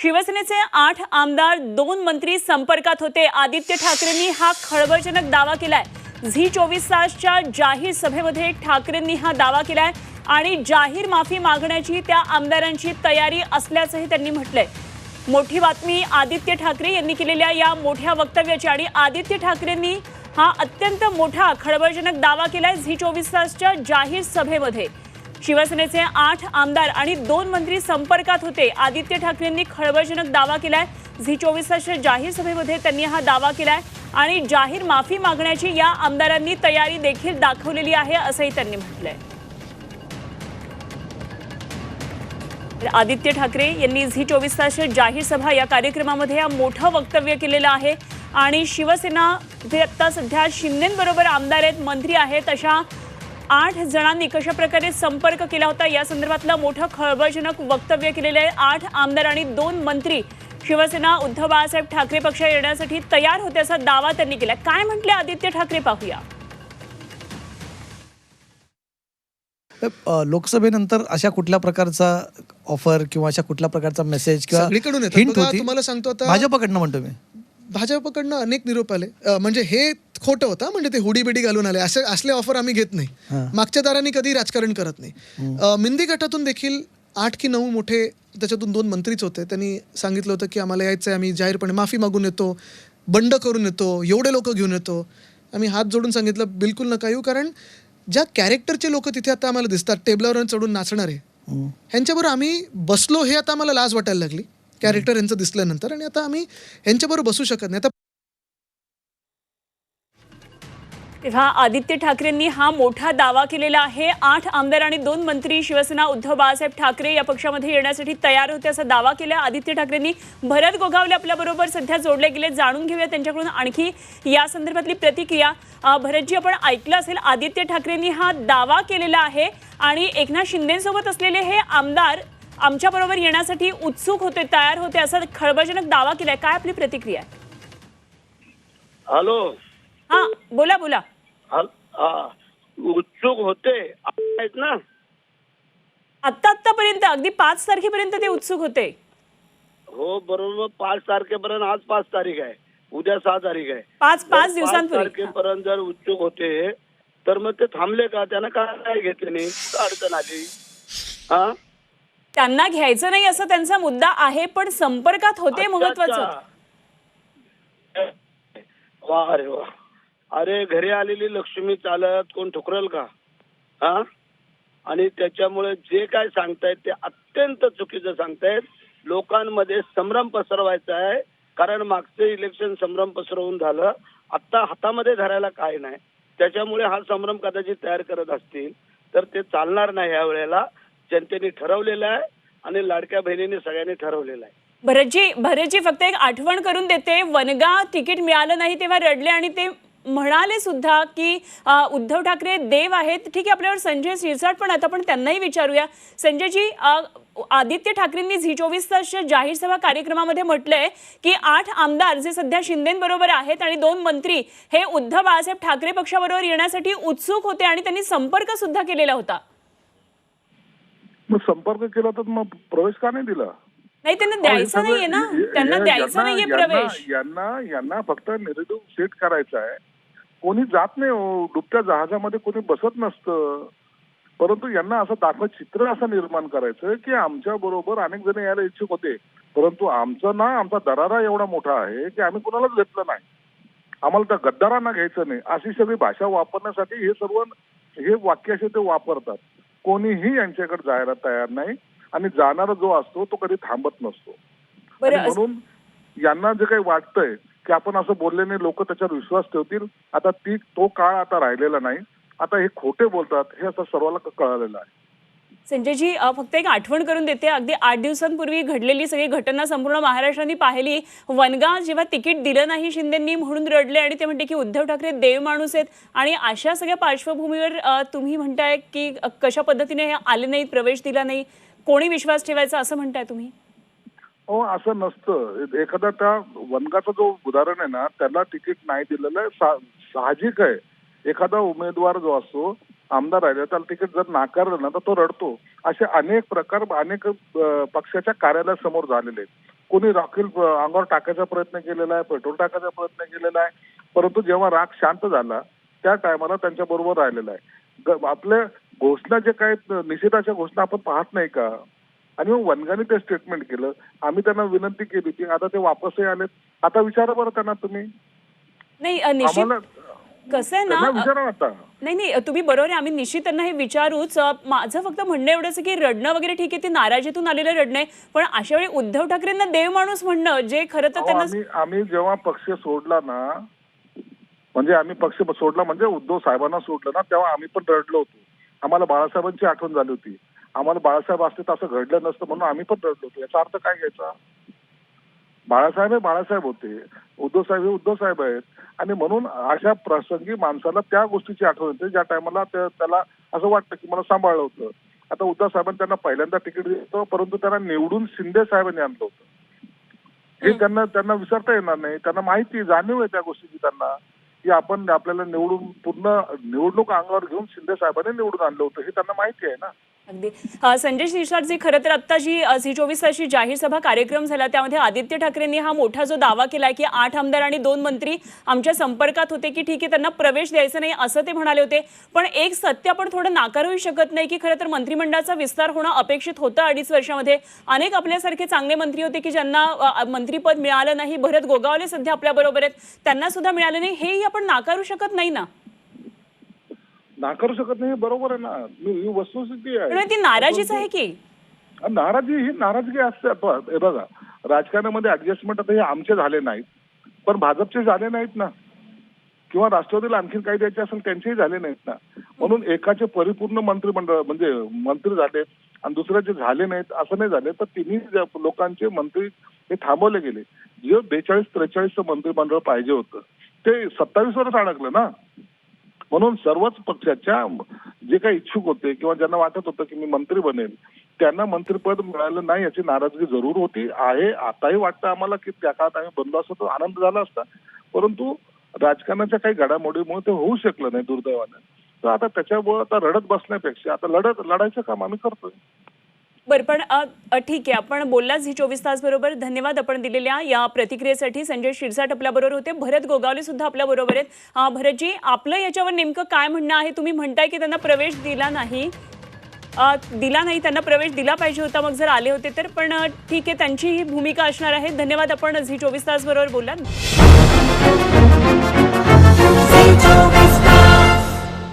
शिवसेनेचे 8 आमदार 2 मंत्री संपर्कात होते। आदित्य ठाकरेंनी हा खळबळजनक दावा केलाय। झी 24 तासच्या जाहीर सभेमध्ये ठाकरेंनी हा दावा केलाय आणि जाहीर माफी मागण्याची त्या आमदारांची तयारी असल्याचंही त्यांनी म्हटलंय। मोठी बातमी आदित्य ठाकरे यांनी केलेल्या या मोठ्या वक्तव्याची आणि आदित्य ठाकरेंनी हा अत्यंत मोठा खळबळजनक दावा केलाय झी 24 तासच्या जाहीर सभेमध्ये। शिवसेनेचे 8 आमदार आणि 2 मंत्री संपर्कात होते। आदित्य ठाकरेंनी खळबळजनक दावा केलाय। झी 24 तासच्या जाहीर सभेमध्ये त्यांनी हा दावा केलाय आणि जाहीर माफी मागण्याची या आमदारांनी तयारी देखील दाखवलेली आहे असंही त्यांनी म्हटलंय। आदित्य ठाकरे यांनी झी 24 तासच्या जाहीर सभा या कार्यक्रमामध्ये हा मोठं वक्तव्य केलेलं आहे आणि शिवसेना जे आता सध्या शिंदेंबरोबर आमदार आहेत, मंत्री आहेत, अशा 8 जणांनी कशा प्रकारे संपर्क केला होता या संदर्भातलं मोठं खळबळजनक वक्तव्य केलेलं आहे। 8 आमदार आणि 2 मंत्री शिवसेना उद्धव बाळासाहेब ठाकरे पक्ष येण्यासाठी तयार होते असा दावा त्यांनी केला। काय म्हटले आदित्य ठाकरे पाहूया। लोकसभेनंतर अशा कुठल्या प्रकारचा ऑफर किंवा अशा कुठल्या प्रकारचा मेसेज किंवा सगळीकडून येतात हिंट बघा, होती? तुम्हाला सांगतो आता भाजपकडनं म्हणतो मी। भाजपकडनं अनेक निरोप आले, म्हणजे हे खोटं होतं, म्हणजे ते हुडी बिडी घालून आले, असले ऑफर आम्ही घेत नाही। मागच्या दारांनी कधी राजकारण करत नाही। मिंदी गटातून देखील 8 की 9 मोठे, त्याच्यातून 2 मंत्रीच होते, त्यांनी सांगितलं होतं की आम्हाला यायचं आहे, आम्ही जाहीरपणे माफी मागून येतो, बंड करून येतो, एवढे लोक घेऊन येतो। आम्ही हात जोडून सांगितलं बिलकुल नका येऊ, कारण ज्या कॅरेक्टरचे लोक तिथे आता आम्हाला दिसतात, टेबलावर चढून नाचणारे, ह्यांच्याबरोबर आम्ही बसलो हे आता आम्हाला लाज वाटायला लागली कॅरेक्टर यांचं दिसल्यानंतर, आणि आता आम्ही ह्यांच्याबरोबर बसू शकत नाही। आता तेव्हा आदित्य ठाकरेंनी हा मोठा दावा केलेला आहे। 8 आमदार आणि 2 मंत्री शिवसेना उद्धव बाळासाहेब ठाकरे या पक्षामध्ये येण्यासाठी तयार होते असा दावा केला आदित्य ठाकरेंनी। भरत गोगावले आपल्याबरोबर सध्या जोडले गेले, जाणून घेऊया त्यांच्याकडून आणखी या संदर्भातली प्रतिक्रिया। भरतजी, आपण ऐकलं असेल आदित्य ठाकरेंनी हा दावा केलेला आहे आणि एकनाथ शिंदेसोबत असलेले हे आमदार आमच्याबरोबर येण्यासाठी उत्सुक होते, तयार होते असा खळबळजनक दावा केलाय। काय आपली प्रतिक्रिया आहे? हॅलो, हा बोला बोला। उत्सुक होते आहेत ना? आतापर्यंत अगदी 5 तारखेपर्यंत ते उत्सुक होते। हो बरोबर, 5 तारखेपर्यंत, आज 5 तारीख आहे, उद्या 6 तारीख आहे। 5 दिवसांपूर्वी 5 तारखेपर्यंत जर उत्सुक होते तर मग ते थांबले का? त्यांना काय घेतले नाही? अडचण आली? त्यांना घ्यायचं नाही असं त्यांचा मुद्दा आहे, पण संपर्कात होते महत्वाचं। वा रे वा, अरे घरी आलेली लक्ष्मी चालत कोण ठुकरेल का? आणि त्याच्यामुळे जे काय सांगतायत ते अत्यंत चुकीचं सांगतायत। लोकांमध्ये संभ्रम पसरवायचा आहे, कारण मागचे इलेक्शन संभ्रम पसरवून झालं, आता हातामध्ये धरायला काय नाही, त्याच्यामुळे हा संभ्रम कदाचित तयार करत असतील, तर ते चालणार नाही। या वेळेला जनतेने ठरवलेलं आहे आणि लाडक्या बहिणीने सगळ्यांनी ठरवलेलं आहे। भरतजी फक्त एक आठवण करून देते, वनगा तिकीट मिळालं नाही तेव्हा रडले आणि ते म्हणाले सुद्धा की उद्धव ठाकरे देव आहेत। ठीक आहे, आपल्यावर संजय शिरसाट पण आता, पण त्यांनाही विचारूया। संजयजी, आदित्य ठाकरेंनी झी 24 तासच्या जाहीर सभा कार्यक्रमामध्ये म्हटलंय की 8 आमदार जे सध्या शिंदेंबरोबर आहेत आणि 2 मंत्री हे उद्धव बाळासाहेब ठाकरे पक्षाबरोबर येण्यासाठी उत्सुक होते आणि त्यांनी संपर्क सुद्धा केलेला होता। मग संपर्क केला तर मग प्रवेश का नाही दिला? नाही, त्यांना द्यायचा नाहीये ना, त्यांना द्यायचा नाहीये प्रवेश। यांना फक्त निरुद्ध सेट करायचा आहे। कोणी जात नाही हो, डुबत्या जहाजामध्ये कोणी बसत नसतं, परंतु यांना असं दाखवत चित्र असं निर्माण करायचं की आमच्या बरोबर अनेक जण यायला इच्छुक होते, परंतु आमचा दरारा एवढा मोठा आहे की आम्ही कुणालाच घेतलं नाही, आम्हाला त्या गद्दारांना घ्यायचं नाही, अशी सगळी भाषा वापरण्यासाठी हे वाक्य असे ते वापरतात। कोणीही यांच्याकडे जायला तयार नाही आणि जाणारा जो असतो तो कधी थांबत नसतो। म्हणून यांना जे काही वाटतंय की आपण असं बोलल्याने लोक त्याच्यावर विश्वास ठेवतील, आता तो काळ आता राहिलेला नाही, आता हे खोटे बोलतात हे असं सर्वांना कळालेलं आहे। संजयजी, फक्त एक आठवण करून देते, अगदी 8 दिवसांपूर्वी घडलेली सगळी घटना संपूर्ण महाराष्ट्राने पाहिली। वनगा जेव्हा तिकीट दिलं नाही शिंदेंनी म्हणून रडले आणि ते म्हणते की उद्धव ठाकरे देव माणूस आहेत, आणि अशा सगळ्या पार्श्वभूमीवर तुम्ही म्हणताय की कशा पद्धतीने हे आले नाहीत, प्रवेश दिला नाही, कोणी विश्वास ठेवायचा असं म्हणताय तुम्ही? हो, असं नसतं। एखादा त्या वनगाचं जो उदाहरण आहे ना, त्याला तिकीट नाही दिलेलं साहजिक आहे। एखादा उमेदवार जो असतो, आमदार राहिला, त्याला तिकीट जर नाकारलं ना तर तो रडतो। असे अनेक प्रकार अनेक पक्षाच्या कार्यालयासमोर झालेले आहेत। कोणी रॉकेल अंगावर टाकायचा प्रयत्न केलेला आहे, पेट्रोल टाकायचा प्रयत्न केलेला आहे, परंतु जेव्हा राग शांत झाला त्या टायमाला त्यांच्या बरोबर राहिलेला आहे. आपल्या घोषणा जे काही निषेधाच्या घोषणा आपण पाहत नाही का, आणि मग वनगाने ते स्टेटमेंट केलं. आम्ही त्यांना विनंती केली की आता ते वापसही आलेत, आता विचारा बरं त्यांना तुम्ही. नाही निश्चित कसं आहे त्यांना ना विचारा आता. नाही तुम्ही बरोबर आहे, आम्ही निश्चित त्यांना हे विचारूच. माझं फक्त म्हणणं एवढंच आहे की रडणं वगैरे ठीक आहे, ते नाराजीतून आलेलं रडणं आहे, पण अशा वेळी उद्धव ठाकरेंना देव माणूस म्हणणं जे खरं तर त्यांना आम्ही जेव्हा पक्ष सोडला ना, म्हणजे आम्ही पक्ष सोडला म्हणजे उद्धव साहेबांना सोडलं ना, तेव्हा आम्ही पण रडलो होतो. आम्हाला बाळासाहेबांची आठवण झाली होती. आम्हाला बाळासाहेब असते तर असं घडलं नसतं म्हणून आम्ही पण रडलो होतो. याचा अर्थ काय घ्यायचा? बाळासाहेब हे बाळासाहेब होते, उद्धव साहेब हे उद्धव साहेब आहेत, आणि म्हणून अशा प्रसंगी माणसाला त्या गोष्टीची आठवण येते ज्या टायमाला त्याला असं वाटतं की मला सांभाळलं होतं. आता उद्धव साहेबांनी त्यांना पहिल्यांदा तिकीट दिलं होतं, परंतु त्यांना निवडून शिंदे साहेबांनी आणलं होतं. हे त्यांना विसरता येणार नाही. त्यांना माहिती जाणीव आहे त्या गोष्टीची त्यांना, की आपण आपल्याला निवडून पूर्ण निवडणूक अंगावर घेऊन शिंदे साहेबांनी निवडून आणलं होतं, हे त्यांना माहिती आहे ना. अगदी संजय शिरसाटजी, खरं तर आता जी झी 24 तासची जाहीर सभा कार्यक्रम झाला त्यामध्ये आदित्य ठाकरेंनी हा मोठा जो दावा केलाय की 8 आमदार आणि 2 मंत्री आमच्या संपर्कात होते, की ठीक आहे त्यांना प्रवेश द्यायचा नाही असं ते म्हणाले होते. पण एक सत्य आपण थोडं नाकारूही शकत नाही की खरं तर मंत्रिमंडळाचा विस्तार होणं अपेक्षित होतं 2.5 वर्षामध्ये. अनेक आपल्यासारखे चांगले मंत्री होते की ज्यांना मंत्रीपद मिळालं नाही. भरत गोगावले सध्या आपल्याबरोबर आहेत, त्यांना सुद्धा मिळालं नाही. हेही आपण नाकारू शकत नाही ना. नाकारू शकत नाही, बरोबर आहे ना, ही वस्तुस्थिती आहे. ती नाराजीच आहे की नाराजगी असते. हे बघा, राजकारणामध्ये ऍडजस्टमेंट आता हे आमचे झाले नाहीत, पण भाजपचे झाले नाहीत ना, किंवा राष्ट्रवादीला आणखीन काही द्यायचे असेल त्यांचेही झाले नाहीत ना. म्हणून एकाचे परिपूर्ण मंत्रिमंडळ म्हणजे मंत्री झालेत आणि दुसऱ्याचे झाले नाहीत असं नाही झाले, तर तिन्ही लोकांचे मंत्री हे थांबवले गेले. जे 42-43 मंत्रिमंडळ पाहिजे होतं ते 27 वरच अडकलं ना. म्हणून सर्वच पक्षाच्या जे काही इच्छुक होते किंवा ज्यांना वाटत होतं की मी मंत्री बनेल त्यांना मंत्रिपद मिळालं नाही याची नाराजगी जरूर होती आहे. आताही वाटतं आम्हाला की त्या काळात आम्ही बनलो असतो तर आनंद झाला असता, परंतु राजकारणाच्या काही घडामोडीमुळे ते होऊ शकलं नाही दुर्दैवाने. तर आता त्याच्यामुळे आता रडत बसण्यापेक्षा आता लढायचं काम आम्ही करतोय. बरं, पण ठीक आहे, आपण बोलला झी 24 तास बरोबर. धन्यवाद आपण दिलेल्या या प्रतिक्रियेसाठी. संजय शिरसाट आपल्याबरोबर होते, भरत गोगावले सुद्धा आपल्याबरोबर आहेत. भरतजी, आपलं याच्यावर नेमकं काय म्हणणं आहे? तुम्ही म्हणताय की त्यांना प्रवेश दिला नाही, त्यांना प्रवेश दिला पाहिजे होता मग जर आले होते तर. पण ठीक आहे, त्यांची ही भूमिका असणार आहे. धन्यवाद, आपण झी 24 तास बरोबर बोललात.